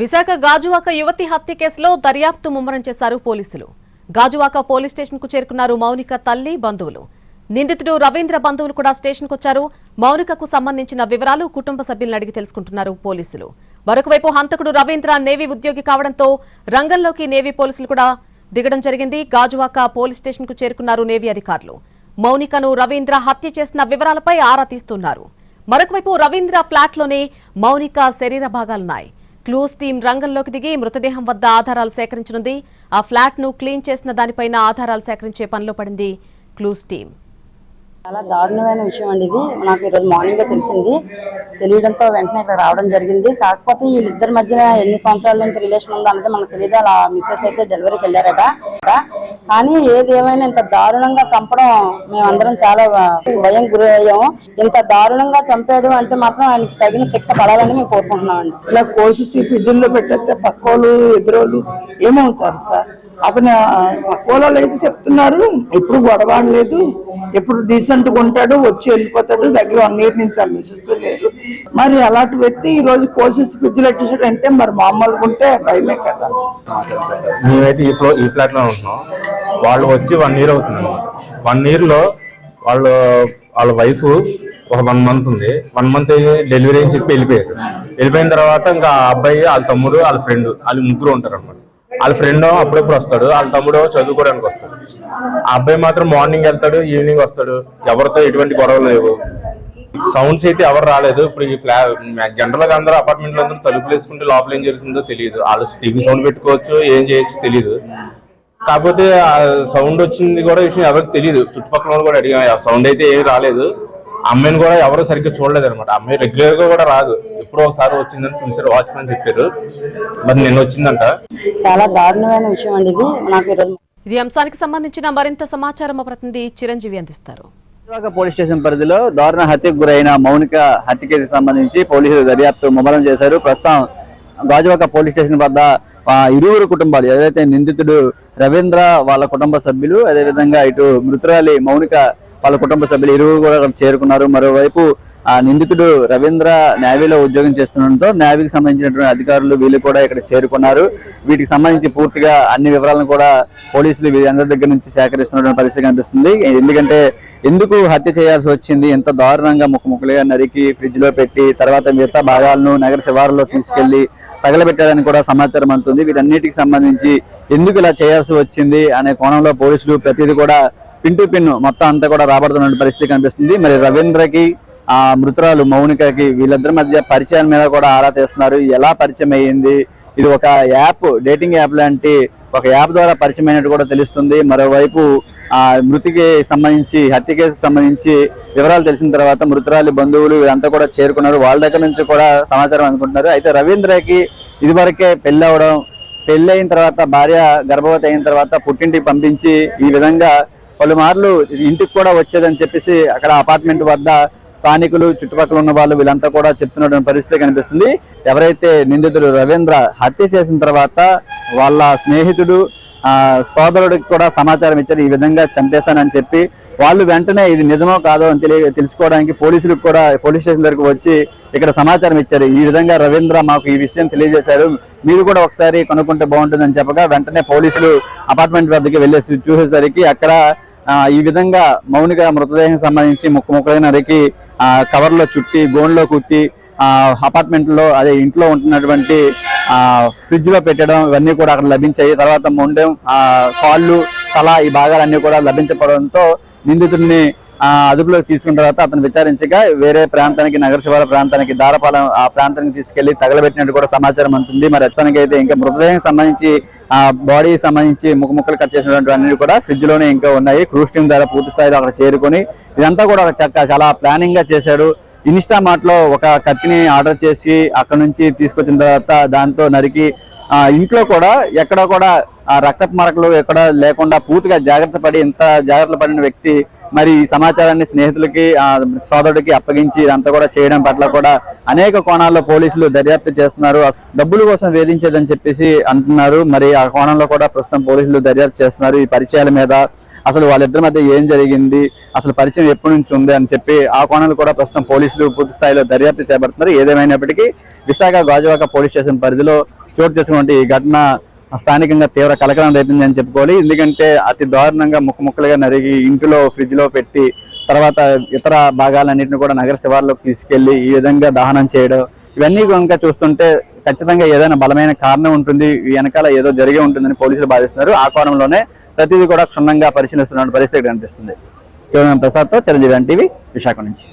విశాఖ గాజువాక యువతి హత్య కేసులో దర్యాప్తు ముమ్మరం చేశారు పోలీసులు. గాజువాక పోలీస్ స్టేషన్ కు చేరుకున్నారు మౌనిక తల్లి, బంధువులు. నిందితుడు రవీంద్ర బంధువులు కూడా స్టేషన్ కు వచ్చారు. మౌనికకు సంబంధించిన వివరాలు కుటుంబ సభ్యులను అడిగి తెలుసుకుంటున్నారు పోలీసులు. మరొకవైపు హంతకుడు రవీంద్ర నేవీ ఉద్యోగి కావడంతో రంగంలోకి నేవీ పోలీసులు కూడా దిగడం జరిగింది. గాజువాక పోలీస్ స్టేషన్ కు చేరుకున్నారు నేవీ అధికారులు. మౌనికను రవీంద్ర హత్య చేసిన వివరాలపై ఆరా తీస్తున్నారు. మరొకవైపు రవీంద్ర ఫ్లాట్లోనే మౌనిక శరీర భాగాలున్నాయి. క్లూస్ టీం రంగంలోకి దిగి మృతదేహం వద్ద ఆధారాలు సేకరించనుంది. ఆ ఫ్లాట్ ను క్లీన్ చేసిన దానిపైన ఆధారాలు సేకరించే పనిలో పడింది క్లూస్ టీం. చాలా దారుణమైన విషయం అండి ఇది. నాకు ఈరోజు మార్నింగ్ తెలిసింది. తెలియడంతో వెంటనే ఇక్కడ రావడం జరిగింది. కాకపోతే వీళ్ళిద్దరి మధ్యన ఎన్ని సంవత్సరాల నుంచి రిలేషన్ ఉందో అనేది మనకు తెలియదు. అలా మిస్సెస్ అయితే డెలివరీకి వెళ్ళారట. కానీ ఏది ఏమైనా ఇంత దారుణంగా చంపడం మేమందరం చాలా భయం గురయ్యాము. ఇంత దారుణంగా చంపాడు అంటే మాత్రం ఆయనకి తగిన శిక్ష పడాలని మేము కోరుకుంటున్నామండి. ఇలా కోసేసి ఫ్రిడ్జ్లో పెట్టేస్తే పక్కోళ్ళు ఎదురోళ్ళు ఏమవుతారు సార్? అతను పక్కోళ్ళు అయితే చెప్తున్నారు ఎప్పుడు గొడవ లేదు, ఎప్పుడు డీసెంట్గా ఉంటాడు, వచ్చి వెళ్ళిపోతాడు, దగ్గర 1 year నుంచి మిస్సెస్ లేరు. మరి అలాంటి వ్యక్తి ఈ రోజు కోసేసి ఫ్రిడ్జ్లో పెట్టేసాడు అంటే మరి మామూలుగా ఉంటే భయమే కదా. మేమైతే ఈ ఫ్లాట్ లో ఉంటున్నాం. వాళ్ళు వచ్చి 1 year అవుతుంది. 1 year లో వాళ్ళ వైఫ్ ఒక 1 month ఉంది. 1 month డెలివరీ అని చెప్పి వెళ్ళిపోయిన తర్వాత ఇంకా అబ్బాయి, వాళ్ళ తమ్ముడు, వాళ్ళ ఫ్రెండ్, వాళ్ళు ముగ్గురు ఉంటారు అన్నమాట. వాళ్ళ ఫ్రెండ్ అప్పుడెప్పుడు వస్తాడు, వాళ్ళ తమ్ముడు చదువుకోవడానికి వస్తాడు. ఆ అబ్బాయి మాత్రం మార్నింగ్ వెళ్తాడు, ఈవినింగ్ వస్తాడు. ఎవరితో ఎటువంటి గొడవలు లేవు. సౌండ్స్ అయితే ఎవరు రాలేదు. ఇప్పుడు ఈ జనరల్ గా అందరూ అపార్ట్మెంట్ లో అందరూ తలుపులు వేసుకుంటే లోపల ఏం జరుగుతుందో తెలియదు. వాళ్ళు టీవీ సౌండ్ పెట్టుకోవచ్చు, ఏం చేయొచ్చు తెలియదు. కాకపోతే ఆ సౌండ్ వచ్చింది కూడా విషయం ఎవరికి తెలియదు. చుట్టుపక్కల వాళ్ళు కూడా అడిగా, సౌండ్ అయితే ఏమి రాలేదు. అమ్మాయిని కూడా ఎవరు సరిగ్గా చూడలేదు అనమాట. అమ్మాయి రెగ్యులర్ గా కూడా రాదు, ఎప్పుడో ఒకసారి వచ్చిందని చూసారు, వాచ్మెన్ చెప్పారు. మరి నిన్న వచ్చిందంట. చాలా దారుణమైన విషయం అండి ఇది. నాకు ఈరోజు ఇది అంశానికి సంబంధించిన మరింత సమాచారం మా ప్రతినిధి చిరంజీవి అందిస్తారు. గాజువాక పోలీస్ స్టేషన్ పరిధిలో దారుణ హత్యకు గురైన మౌనిక హత్య కేసుకు సంబంధించి పోలీసులు దర్యాప్తు ముమ్మరం చేశారు. ప్రస్తుతం గాజువాక పోలీస్ స్టేషన్ వద్ద ఇరువురు కుటుంబాలు, ఏదైతే నిందితుడు రవీంద్ర వాళ్ళ కుటుంబ సభ్యులు, అదేవిధంగా ఇటు మృతురాలి మౌనిక వాళ్ళ కుటుంబ సభ్యులు ఇరువురు కూడా చేరుకున్నారు. మరోవైపు ఆ నిందితుడు రవీంద్ర నేవీలో ఉద్యోగం చేస్తుండటంతో నేవీకి సంబంధించినటువంటి అధికారులు వీళ్ళు కూడా ఇక్కడ చేరుకున్నారు. వీటికి సంబంధించి పూర్తిగా అన్ని వివరాలను కూడా పోలీసులు వీళ్ళందరి దగ్గర నుంచి సేకరిస్తున్న పరిస్థితి కనిపిస్తుంది. ఎందుకంటే ఎందుకు హత్య చేయాల్సి వచ్చింది, ఎంత దారుణంగా ముక్కలుగా నరికి ఫ్రిడ్జ్ లో పెట్టి తర్వాత మిగతా భాగాలను నగర శివారులో తీసుకెళ్లి తగలబెట్టాలని కూడా సమాచారం అందుతుంది. వీటన్నిటికి సంబంధించి ఎందుకు ఇలా చేయాల్సి వచ్చింది అనే కోణంలో పోలీసులు ప్రతిదీ కూడా పిన్ టు పిన్ మొత్తం అంతా కూడా రాబడుతున్న పరిస్థితి కనిపిస్తుంది. మరి రవీంద్రకి ఆ మృతురాలు మౌనికకి వీళ్ళిద్దరి మధ్య పరిచయం మీద కూడా ఆరా తీస్తున్నారు. ఎలా పరిచయం అయ్యింది, ఇది ఒక యాప్, డేటింగ్ యాప్ లాంటి ఒక యాప్ ద్వారా పరిచయం అయినట్టు కూడా తెలుస్తుంది. మరోవైపు ఆ మృతికి సంబంధించి హత్య కేసుకు సంబంధించి వివరాలు తెలిసిన తర్వాత మృతురాలి బంధువులు వీళ్ళంతా కూడా చేరుకున్నారు. వాళ్ళ దగ్గర నుంచి కూడా సమాచారం అందుకుంటున్నారు. అయితే రవీంద్రకి ఇదివరకే పెళ్లి అవడం, పెళ్లి అయిన తర్వాత భార్య గర్భవతి అయిన తర్వాత పుట్టింటికి పంపించి ఈ విధంగా పలుమార్లు ఇంటికి కూడా వచ్చేదని చెప్పేసి అక్కడ అపార్ట్మెంట్ వద్ద స్థానికులు, చుట్టుపక్కల ఉన్న వాళ్ళు వీళ్ళంతా కూడా చెప్తున్న పరిస్థితి కనిపిస్తుంది. ఎవరైతే నిందితుడు రవీంద్ర హత్య చేసిన తర్వాత వాళ్ళ స్నేహితుడు సోదరుడికి కూడా సమాచారం ఇచ్చారు, ఈ విధంగా చంపేశానని చెప్పి. వాళ్ళు వెంటనే ఇది నిజమో కాదో అని తెలుసుకోవడానికి పోలీసులకు కూడా పోలీస్ స్టేషన్ దగ్గరకు వచ్చి ఇక్కడ సమాచారం ఇచ్చారు. ఈ విధంగా రవీంద్ర మాకు ఈ విషయం తెలియజేశారు, మీరు కూడా ఒకసారి కనుక్కుంటే బాగుంటుందని చెప్పగా వెంటనే పోలీసులు అపార్ట్మెంట్ వద్దకి వెళ్ళేసి చూసేసరికి అక్కడ ఈ విధంగా మౌనిక మృతదేహం సంబంధించి ముక్కలుగా నరికి కవర్లో చుట్టి గోన్లో కుట్టి అపార్ట్మెంట్ లో అదే ఇంట్లో ఉంటున్నటువంటి ఫ్రిడ్జ్ లో పెట్టడం ఇవన్నీ కూడా అక్కడ లభించాయి. తర్వాత మొండెం, కాళ్ళు, తల ఈ భాగాలన్నీ కూడా లభించడంతో నిందితుడిని అదుపులోకి తీసుకున్న తర్వాత అతను విచారించగా వేరే ప్రాంతానికి, నగర శివారు ప్రాంతానికి, దారపాలెం ఆ ప్రాంతానికి తీసుకెళ్లి తగలబెట్టినట్టు కూడా సమాచారం అందుతుంది. మరి అతనికి అయితే ఇంకా మృతదేహం సంబంధించి బాడీ సంబంధించి ముక్కలు కట్ చేసినటువంటి అన్ని కూడా ఫ్రిడ్జ్ లోనే ఇంకా ఉన్నాయి. క్రూస్ టీం ద్వారా పూర్తి స్థాయిలో అక్కడ చేరుకొని ఇదంతా కూడా చాలా ప్లానింగ్ గా చేశాడు. ఇన్స్టామార్ట్ లో ఒక కత్తిని ఆర్డర్ చేసి అక్కడ నుంచి తీసుకొచ్చిన తర్వాత దాంతో నరికి ఇంట్లో కూడా ఎక్కడ కూడా రక్తపు మరకలు ఎక్కడ లేకుండా పూర్తిగా జాగ్రత్త పడి, ఇంత జాగ్రత్త పడిన వ్యక్తి మరి ఈ సమాచారాన్ని స్నేహితులకి, సోదరుడికి అప్పగించి ఇదంతా కూడా చేయడం పట్ల కూడా అనేక కోణాల్లో పోలీసులు దర్యాప్తు చేస్తున్నారు. డబ్బుల కోసం వేధించేదని చెప్పేసి అంటున్నారు. మరి ఆ కోణంలో కూడా ప్రస్తుతం పోలీసులు దర్యాప్తు చేస్తున్నారు. ఈ పరిచయాల మీద అసలు వాళ్ళిద్దరి మధ్య ఏం జరిగింది, అసలు పరిచయం ఎప్పటి నుంచి ఉంది అని చెప్పి ఆ కోణాలు కూడా ప్రస్తుతం పోలీసులు పూర్తి స్థాయిలో దర్యాప్తు చేపడుతున్నారు. ఏదేమైనప్పటికీ విశాఖ గాజువాక పోలీస్ స్టేషన్ పరిధిలో చోటు చేసుకున్నటువంటి ఈ ఘటన స్థానికంగా తీవ్ర కలకలం రేపింది అని చెప్పుకోవాలి. ఎందుకంటే అతి దారుణంగా ముక్కలుగా నరిగి ఇంటిలో ఫ్రిడ్జ్ లో పెట్టి తర్వాత ఇతర భాగాలన్నింటినీ కూడా నగర శివార్లోకి తీసుకెళ్లి ఈ విధంగా దహనం చేయడం, ఇవన్నీ కనుక చూస్తుంటే ఖచ్చితంగా ఏదైనా బలమైన కారణం ఉంటుంది, ఈ వెనకాల ఏదో జరిగి ఉంటుందని పోలీసులు భావిస్తున్నారు. ఆ కోణంలోనే ప్రతిదీ కూడా క్షుణ్ణంగా పరిశీలిస్తున్న పరిస్థితి కనిపిస్తుంది. కేవలం ప్రసాద్తో చిరంజీవి ఎన్టీవీ విశాఖ నుంచి.